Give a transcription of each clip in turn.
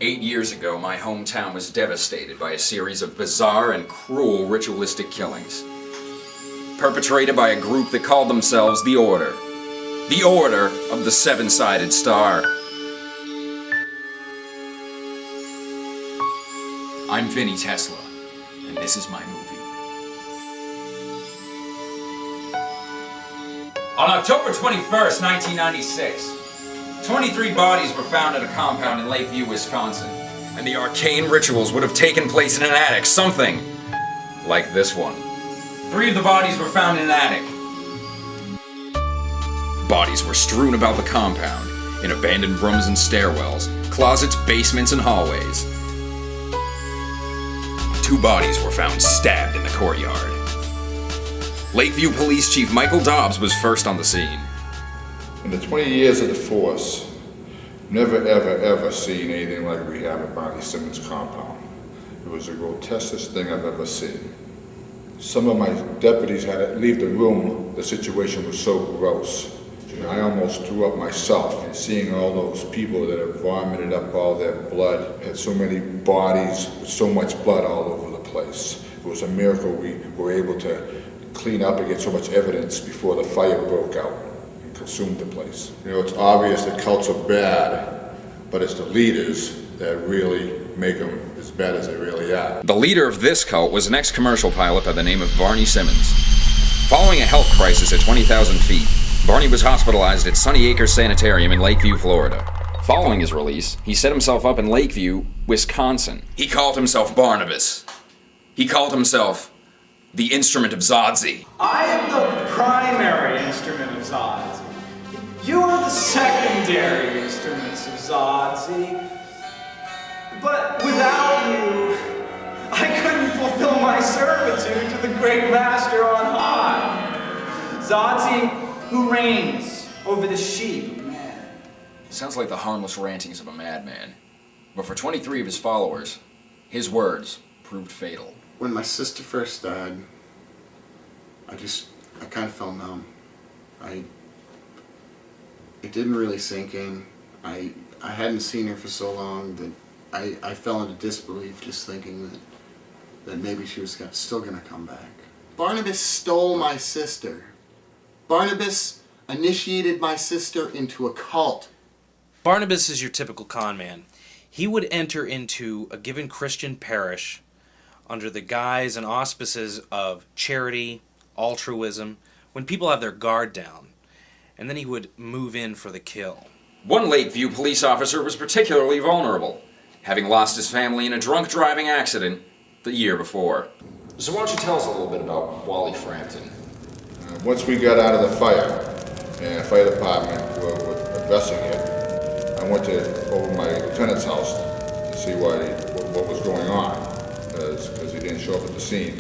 8 years ago, my hometown was devastated by a series of bizarre and cruel ritualistic killings, perpetrated by a group that called themselves the Order. The Order of the Seven-Sided Star. I'm Vinny Tesla, and this is my movie. On October 21st, 1996, 23 bodies were found at a compound in Lakeview, Wisconsin, and the arcane rituals would have taken place in an attic, something like this one. 3 of the bodies were found in an attic. Bodies were strewn about the compound, in abandoned rooms and stairwells, closets, basements, and hallways. 2 bodies were found stabbed in the courtyard. Lakeview Police Chief Michael Dobbs was first on the scene. In the 20 years of the force, never ever seen anything like we have at Barney Simmons' compound. It was the grotesquest thing I've ever seen. Some of my deputies had to leave the room. The situation was so gross. I almost threw up myself, and seeing all those people that have vomited up all their blood, had so many bodies with so much blood all over the place. It was a miracle we were able to clean up and get so much evidence before the fire broke out and consumed the place. You know, it's obvious that cults are bad, but it's the leaders that really make them as bad as they really are. The leader of this cult was an ex-commercial pilot by the name of Barney Simmons. Following a health crisis at 20,000 feet, Barney was hospitalized at Sunny Acres Sanitarium in Lakeview, Florida. Following his release, he set himself up in Lakeview, Wisconsin. He called himself Barnabas. He called himself the Instrument of Zodsy. I am the primary instrument of Zodsy. You are the secondary instruments of Zodsy. But without you, I couldn't fulfill my servitude to the great master on high. Zodsy, who reigns over the sheep of man. Sounds like the harmless rantings of a madman. But for 23 of his followers, his words proved fatal. When my sister first died, I kind of felt numb. It didn't really sink in. I hadn't seen her for so long that I fell into disbelief just thinking that maybe she was still gonna come back. Barnabas stole my sister. Barnabas initiated my sister into a cult. Barnabas is your typical con man. He would enter into a given Christian parish under the guise and auspices of charity, altruism, when people have their guard down, and then he would move in for the kill. One Lakeview police officer was particularly vulnerable, having lost his family in a drunk driving accident the year before. So why don't you tell us a little bit about Wally Frampton? Once we got out of the fire, and the fire department were addressing it, I went over my lieutenant's house to see what was going on, because he didn't show up at the scene.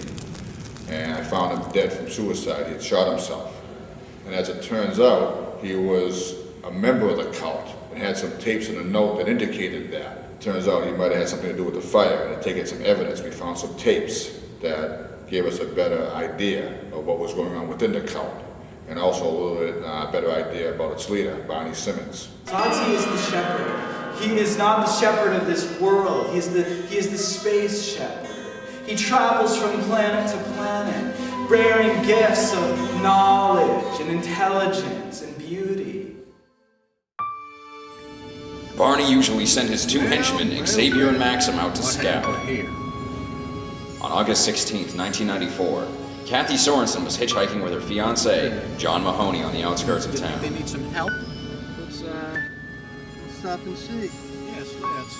And I found him dead from suicide. He had shot himself. And as it turns out, he was a member of the cult and had some tapes and a note that indicated that. It turns out he might have had something to do with the fire, and had taken some evidence. We found some tapes that gave us a better idea of what was going on within the cult, and also a little bit better idea about its leader, Barney Simmons. Zodsy is the shepherd. He is not the shepherd of this world. He is the space shepherd. He travels from planet to planet, bearing gifts of knowledge and intelligence and beauty. Barney usually sent his 2 henchmen, Xavier and Maxim, out to scout. On August 16th, 1994, Kathy Sorensen was hitchhiking with her fiancé, John Mahoney, on the outskirts of town. They need some help? Let's stop and see. Yes, let's.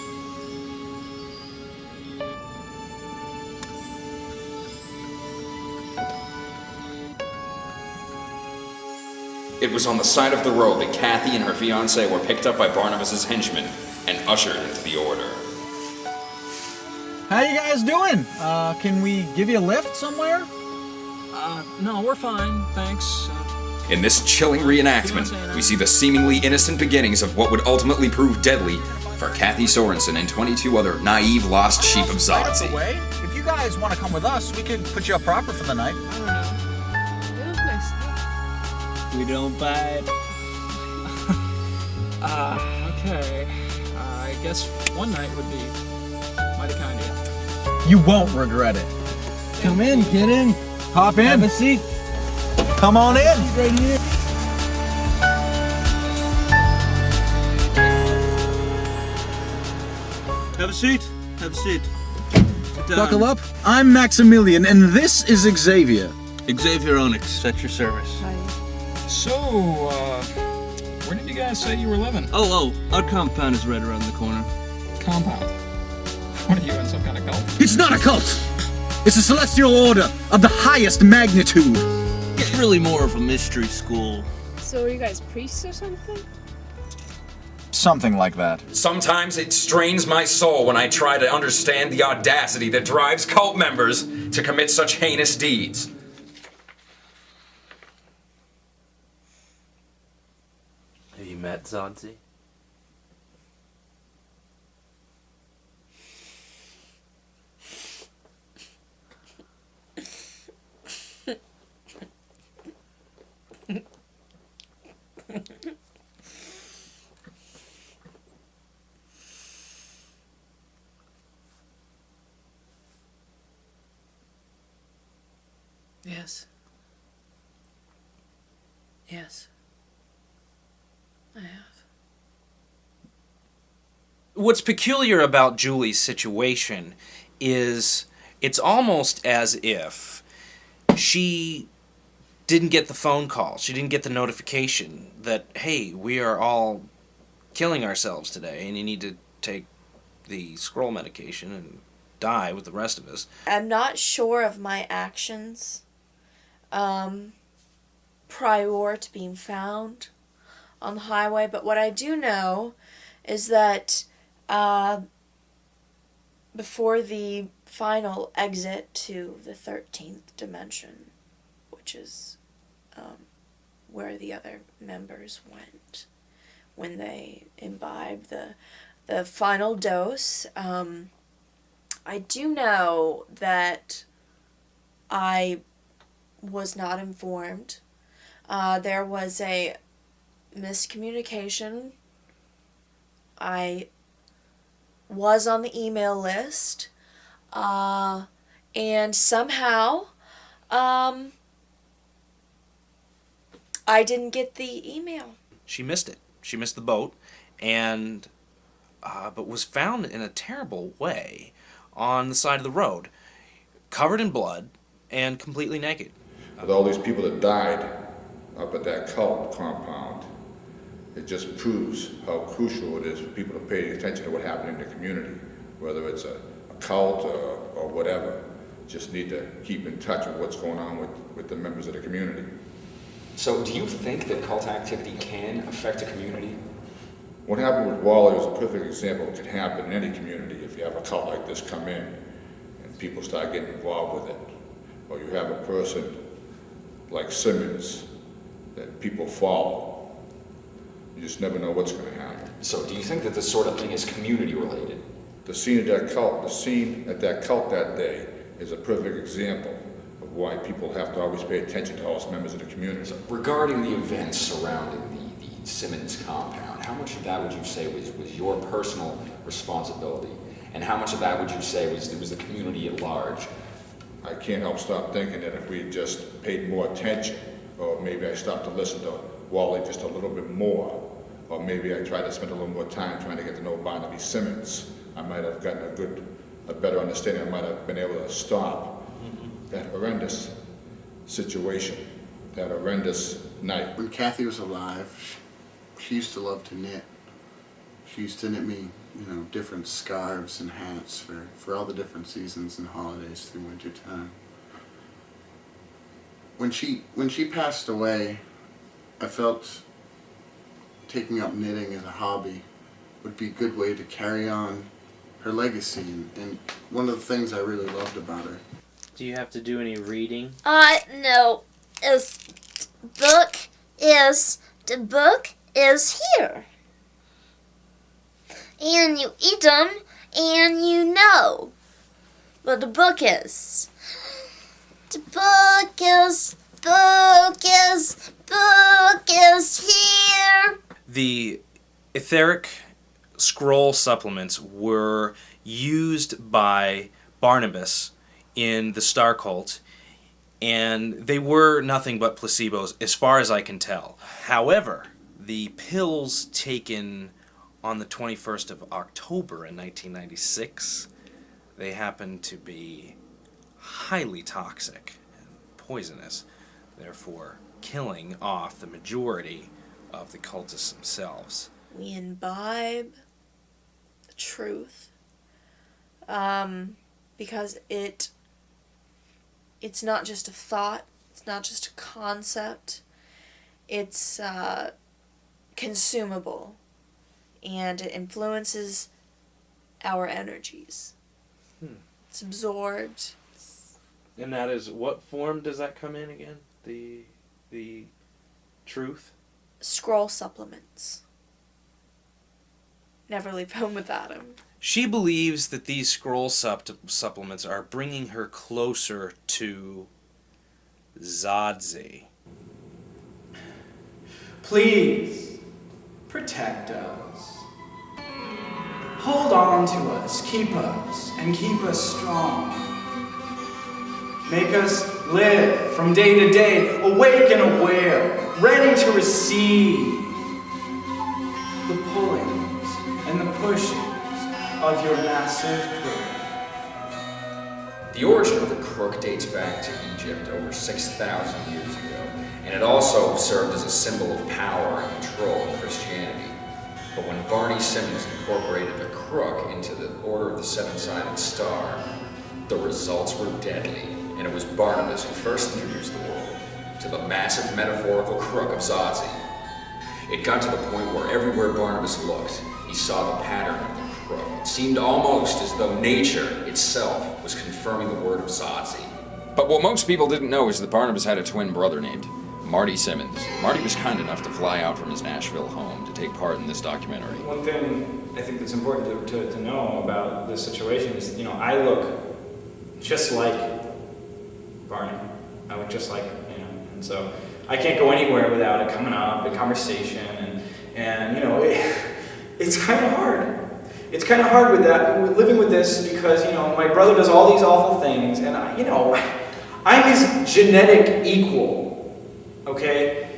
It was on the side of the road that Kathy and her fiancé were picked up by Barnabas's henchmen and ushered into the Order. How you guys doing? Can we give you a lift somewhere? No, we're fine, thanks. In this chilling reenactment, we see the seemingly innocent beginnings of what would ultimately prove deadly for Kathy Sorensen and 22 other naive lost sheep of Right up the Zodsy. way. If you guys want to come with us, we could put you up proper for the night. I don't know. Get off my stuff. We don't bite. Okay. I guess one night would be mighty kind of you. You won't regret it. Come in, get in. Hop in. Have a seat. Come on in. Right here. Have a seat. Have a seat. Sit down. Buckle up. I'm Maximilian, and this is Xavier. Xavier Onyx, at your service. So, where did you guys say you were living? Oh, our compound is right around the corner. Compound. What are you, in some kind of cult? It's not a cult. It's a celestial order of the highest magnitude. It's really more of a mystery school. So are you guys priests or something? Something like that. Sometimes it strains my soul when I try to understand the audacity that drives cult members to commit such heinous deeds. Have you met Zodsy? Yes. Yes. I have. What's peculiar about Julie's situation is it's almost as if she didn't get the phone call. She didn't get the notification that, hey, we are all killing ourselves today and you need to take the scroll medication and die with the rest of us. I'm not sure of my actions prior to being found on the highway, but what I do know is that before the final exit to the 13th dimension, which is where the other members went when they imbibed the final dose, I do know that I was not informed. There was a miscommunication. I was on the email list, and somehow I didn't get the email. She missed it. She missed the boat, and but was found in a terrible way on the side of the road, covered in blood and completely naked. With all these people that died up at that cult compound, it just proves how crucial it is for people to pay attention to what happened in the community, whether it's a cult or whatever. Just need to keep in touch with what's going on with the members of the community. So, do you think that cult activity can affect a community? What happened with Wally was a perfect example of what can happen in any community if you have a cult like this come in and people start getting involved with it. Or you have a person like Simmons that people follow. You just never know what's going to happen. So, do you think that this sort of thing is community related? The scene at that cult that day is a perfect example of why people have to always pay attention to all us members of the community. So, regarding the events surrounding the Simmons compound, how much of that would you say was your personal responsibility? And how much of that would you say was the community at large? I can't help stop thinking that if we had just paid more attention, or maybe I stopped to listen to Wally just a little bit more, or maybe I tried to spend a little more time trying to get to know Barnaby Simmons, I might have gotten a better understanding. I might have been able to stop that horrendous situation, that horrendous night. When Kathy was alive, she used to love to knit. She used to knit me, different scarves and hats for all the different seasons and holidays through winter time. When she passed away, I felt taking up knitting as a hobby would be a good way to carry on her legacy, and one of the things I really loved about her. Do you have to do any reading? No. The book is here. and you eat them, and you know what the book is. The book is here. The etheric scroll supplements were used by Barnabas in the Star Cult, and they were nothing but placebos as far as I can tell. However, the pills taken on the 21st of October in 1996, they happened to be highly toxic and poisonous, therefore killing off the majority of the cultists themselves. We imbibe the truth, because it's not just a thought, it's not just a concept, it's consumable, and it influences our energies. It's absorbed. And that is, what form does that come in again? The truth? Scroll supplements. Never leave home without them. She believes that these scroll supplements are bringing her closer to Zadzi. Please, protect us. Hold on to us, and keep us strong. Make us live from day to day, awake and aware, ready to receive the pullings and the pushings of your massive crook. The origin of the crook dates back to Egypt over 6,000 years ago, and it also served as a symbol of power and control in Christianity. But when Barney Simmons incorporated the crook into the Order of the Seven-Sided Star, the results were deadly, and it was Barnabas who first introduced the world to the massive metaphorical crook of Zadzi. It got to the point where everywhere Barnabas looked, he saw the pattern of the crook. It seemed almost as though nature itself was confirming the word of Zadzi. But what most people didn't know is that Barnabas had a twin brother named Marty Simmons. Marty was kind enough to fly out from his Nashville home to take part in this documentary. One thing I think that's important to know about this situation is, I look just like Barney. I look just like him, and so I can't go anywhere without it coming up in conversation, and it's kind of hard. It's kind of hard with that, living with this, because my brother does all these awful things, and I'm his genetic equal. Okay?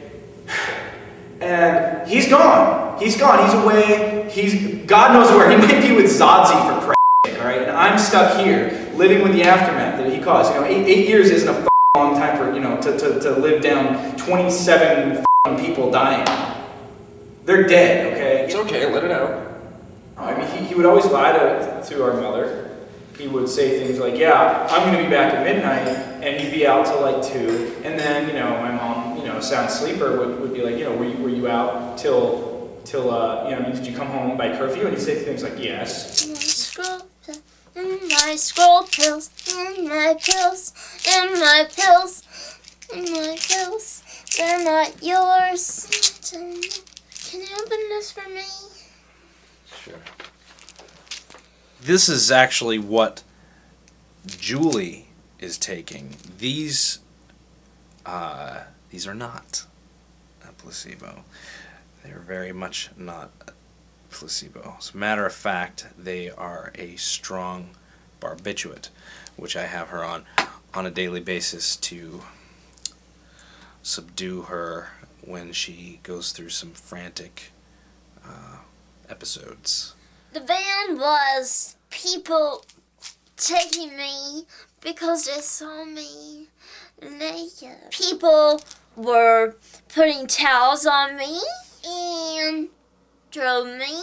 And he's gone. He's away. God knows where. He might be with Zadzi, for Christ's sake, alright? And I'm stuck here, living with the aftermath that he caused. 8 years isn't a long time for, to live down 27 people dying. They're dead, okay? It's okay, let it out. I mean, he would always lie to our mother. He would say things like, yeah, I'm going to be back at midnight, and he'd be out till like 2. And then, my mom, sound sleeper, would be like, were you out till did you come home by curfew? And he'd say things like, yes. My scroll pills, in my pills, in my pills, in my pills. They're not yours. Can you open this for me? Sure. This is actually what Julie is taking. These are not a placebo. They're very much not a placebo. As a matter of fact, they are a strong barbiturate, which I have her on a daily basis to subdue her when she goes through some frantic episodes. The ban was people taking me because they saw me naked. People were putting towels on me and drove me,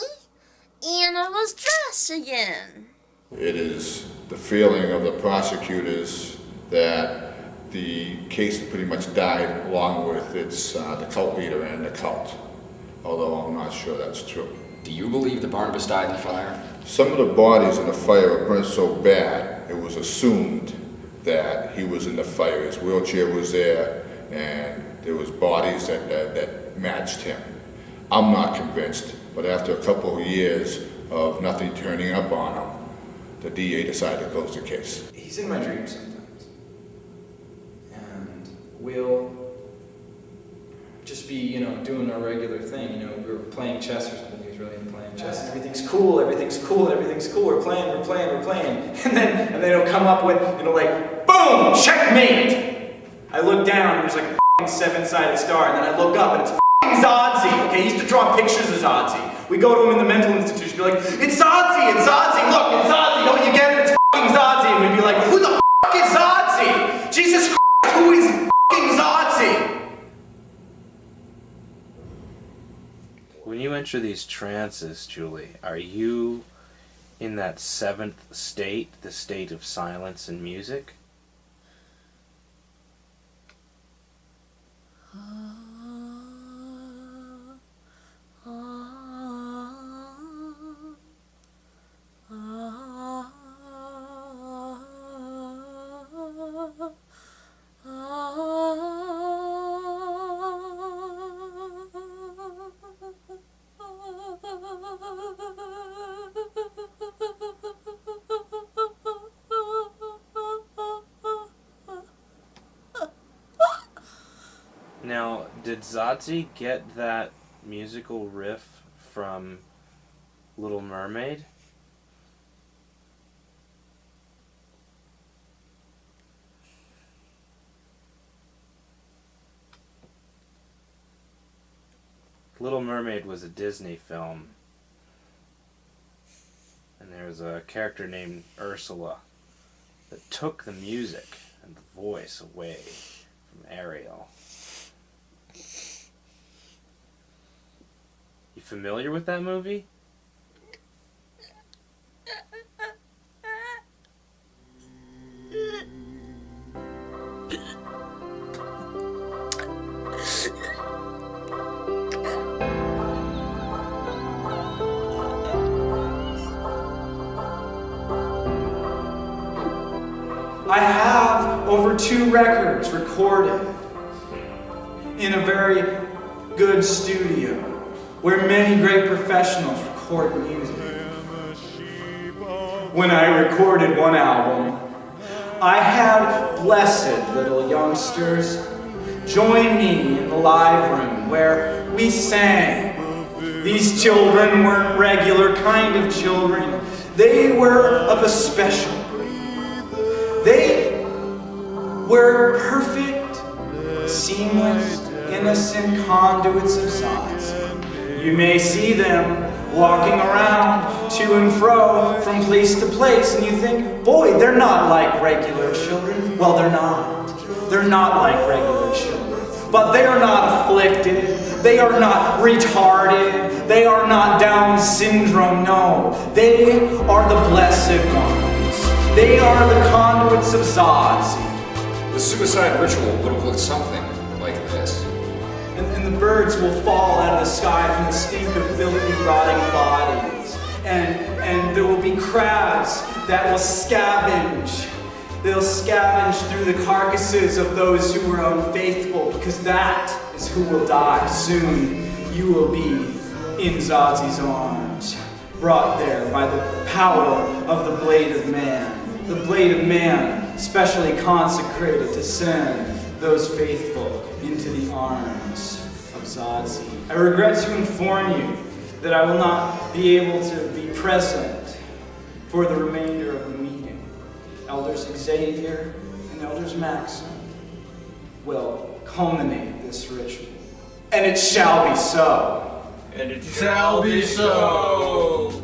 and I was dressed again. It is the feeling of the prosecutors that the case pretty much died along with its the cult leader and the cult, although I'm not sure that's true. Do you believe that Barnabas died in the fire? Some of the bodies in the fire were burned so bad, it was assumed that he was in the fire. His wheelchair was there, and there was bodies that matched him. I'm not convinced, but after a couple of years of nothing turning up on him, the DA decided to close the case. He's in my dreams sometimes. And we'll just be, doing our regular thing. We were playing chess or something. He was really into playing chess. And everything's cool. We're playing. And then it'll come up with, like, boom, checkmate. I look down and there's like a f***ing 7-sided star. And then I look up and it's f***ing Zodsy. Okay, he used to draw pictures of Zodsy. We go to him in the mental institution, be like, it's Zodsy, look, it's Zodsy, don't you get it? It's f***ing Zodsy. And we'd be like, who the f*** is Zodsy? Jesus Christ, who is f***ing Zodsy? When you enter these trances, Julie, are you in that 7th state, the state of silence and music? Now, did Zodsy get that musical riff from Little Mermaid? Little Mermaid was a Disney film, and there was a character named Ursula that took the music and the voice away from Ariel. You familiar with that movie? I have over 2 records recorded in a very good studio where many great professionals record music. When I recorded one album, I had blessed little youngsters join me in the live room where we sang. These children weren't regular kind of children. They were of a special breed. They were perfect, seamless, innocent conduits of science. You may see them walking around to and fro from place to place, and you think, boy, they're not like regular children. Well, they're not. They're not like regular children. But they are not afflicted. They are not retarded. They are not Down syndrome. No, they are the blessed ones. They are the conduits of Zodsy. The suicide ritual would have looked something like this. And the birds will fall out of the sky from the stink of filthy, rotting bodies. And there will be crabs that will scavenge. They'll scavenge through the carcasses of those who were unfaithful, because that is who will die. Soon you will be in Zodsy's arms, brought there by the power of the blade of man. The blade of man, specially consecrated to send those faithful into the arms of Zodsy. I regret to inform you that I will not be able to be present for the remainder of the meeting. Elders Xavier and Elders Maxim will culminate this ritual. And it shall be so. And it shall be so.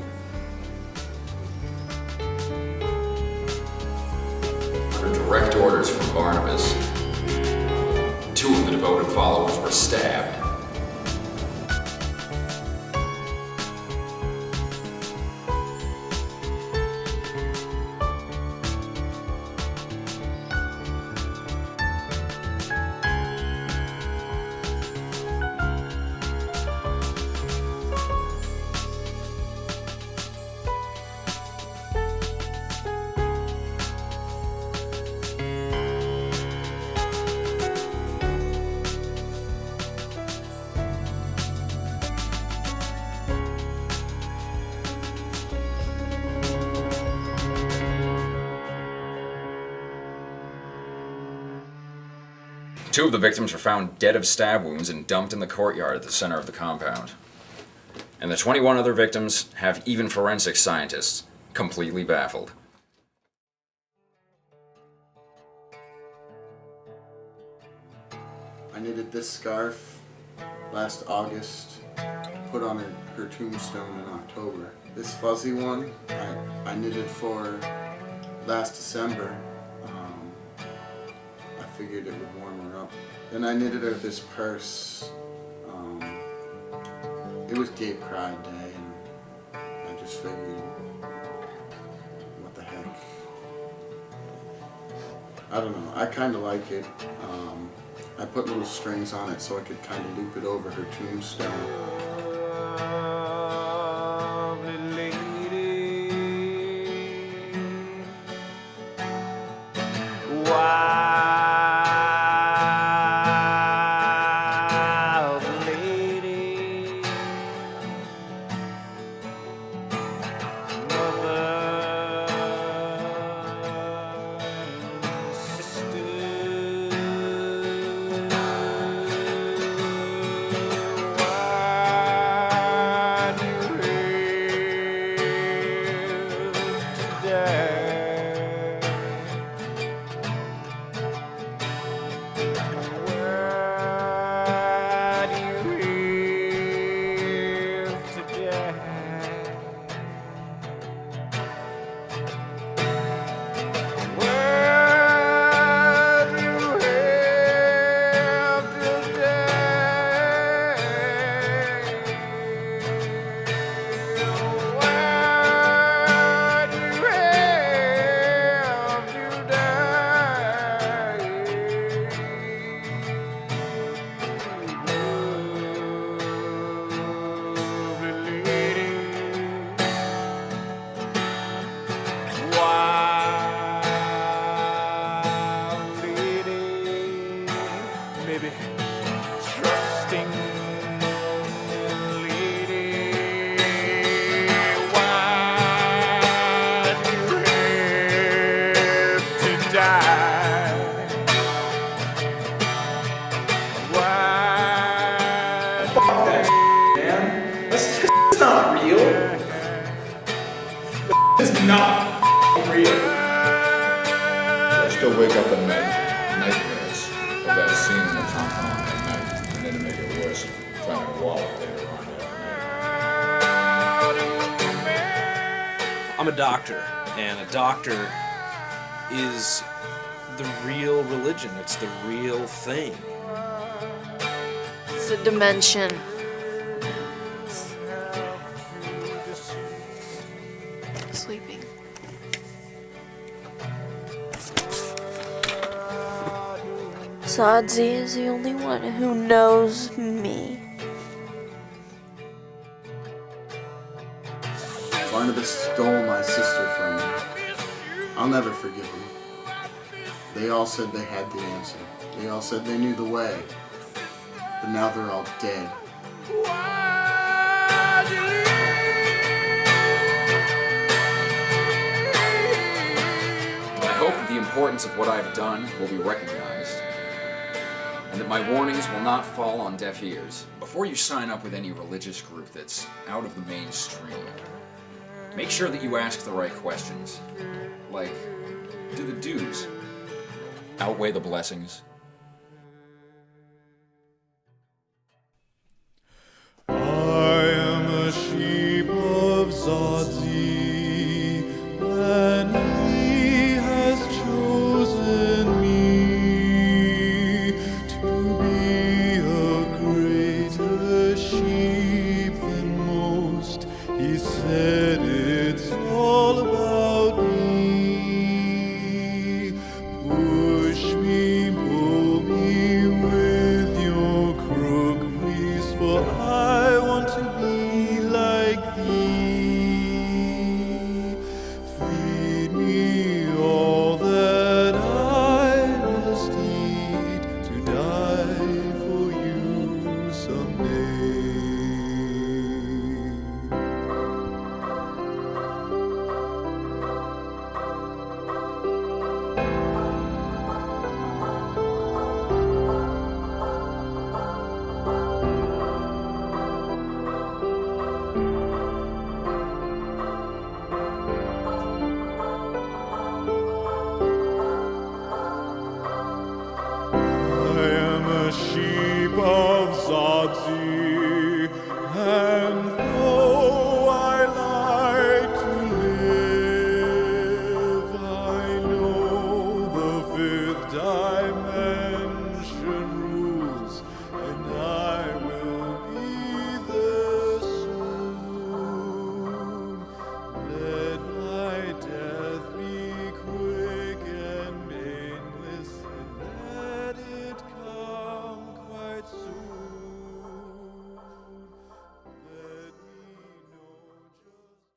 Under direct orders from Barnabas, 2 of the devoted followers were stabbed. 2 of the victims were found dead of stab wounds and dumped in the courtyard at the center of the compound. And the 21 other victims have even forensic scientists completely baffled. I knitted this scarf last August, put on her tombstone in October. This fuzzy one, I knitted for last December. I figured it would warm her up. Then I knitted her this purse. It was Gay Pride Day, and I just figured, what the heck. I don't know, I kind of like it. I put little strings on it so I could kind of loop it over her tombstone. I still wake up at night, nightmares of that scene in the compound at night, and then to make it worse, finding a wallet later on that night. I'm a doctor, and a doctor is the real religion. It's the real thing. It's a dimension. Sleeping. Sadzi is the only one who knows me. Barnabas stole my sister from me. I'll never forgive them. They all said they had the answer. They all said they knew the way. But now they're all dead. I hope that the importance of what I've done will be recognized, and that my warnings will not fall on deaf ears. Before you sign up with any religious group that's out of the mainstream, make sure that you ask the right questions. Like, do the do's outweigh the blessings?